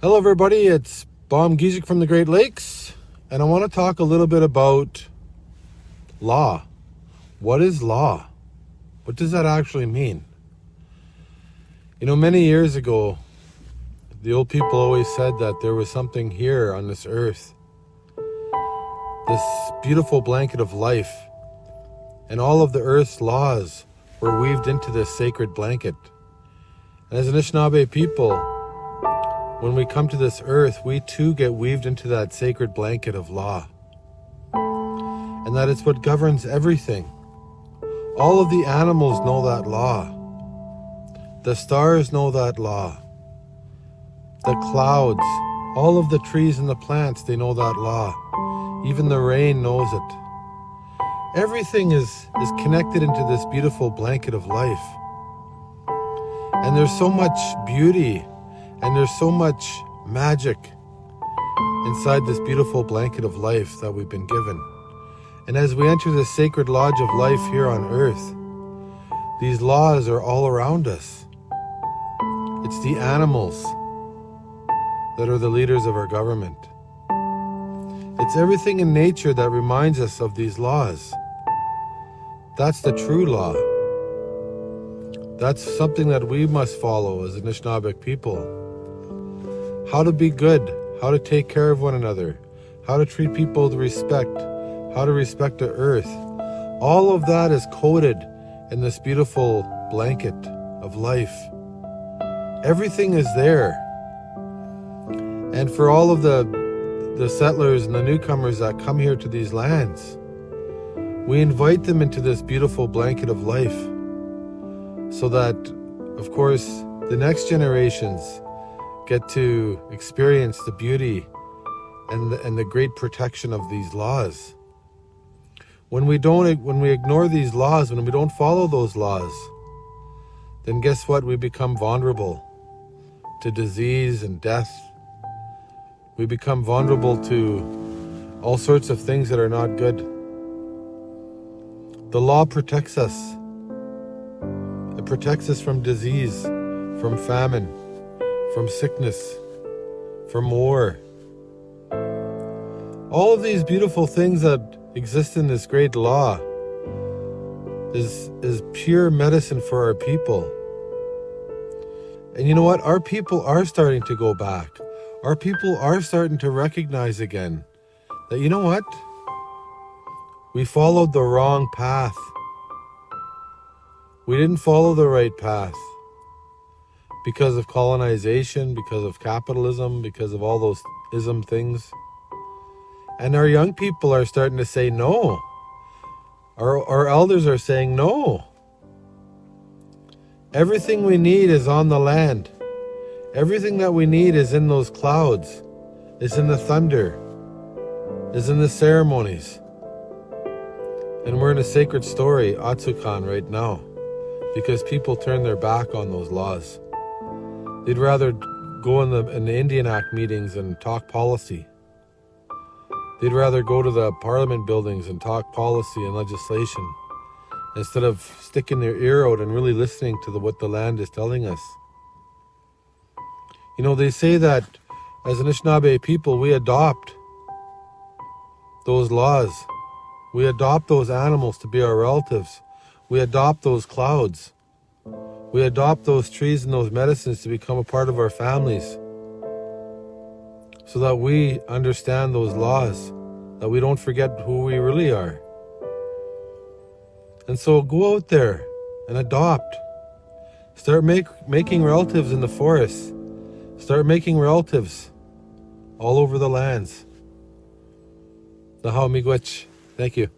Hello everybody, it's Bom Gizik from the Great Lakes, and I want to talk a little bit about law. What is law? What does that actually mean? You know, many years ago, the old people always said that there was something here on this earth, this beautiful blanket of life, and all of the earth's laws were weaved into this sacred blanket. And as Anishinaabe people, when we come to this earth, we too get weaved into that sacred blanket of law. And that it's what governs everything. All of the animals know that law. The stars know that law. The clouds, all of the trees and the plants, they know that law. Even the rain knows it. Everything is connected into this beautiful blanket of life. And there's so much beauty and there's so much magic inside this beautiful blanket of life that we've been given. And as we enter this sacred lodge of life here on earth, these laws are all around us. It's the animals that are the leaders of our government. It's everything in nature that reminds us of these laws. That's the true law. That's something that we must follow as Anishinaabe people. How to be good, how to take care of one another, how to treat people with respect, how to respect the earth. All of that is coded in this beautiful blanket of life. Everything is there. And for all of the settlers and the newcomers that come here to these lands, we invite them into this beautiful blanket of life so that, of course, the next generations get to experience the beauty and the great protection of these laws. When we ignore these laws, when we don't follow those laws, then guess what? We become vulnerable to disease and death. We become vulnerable to all sorts of things that are not good. The law protects us. It protects us from disease, from famine, from sickness, from war. All of these beautiful things that exist in this great law is pure medicine for our people. And you know what? Our people are starting to go back. Our people are starting to recognize again that, you know what? We followed the wrong path. We didn't follow the right path. Because of colonization, because of capitalism, because of all those ism things. And our young people are starting to say no. Our elders are saying no. Everything we need is on the land. Everything that we need is in those clouds, is in the thunder, is in the ceremonies. And we're in a sacred story, Otsukan, right now, because people turn their back on those laws. They'd rather go in the Indian Act meetings and talk policy. They'd rather go to the parliament buildings and talk policy and legislation instead of sticking their ear out and really listening to what the land is telling us. You know, they say that as Anishinaabe people, we adopt those laws. We adopt those animals to be our relatives. We adopt those clouds. We adopt those trees and those medicines to become a part of our families so that we understand those laws, that we don't forget who we really are. And so go out there and adopt. Start making relatives in the forest. Start making relatives all over the lands. Nahaw miigwech. Thank you.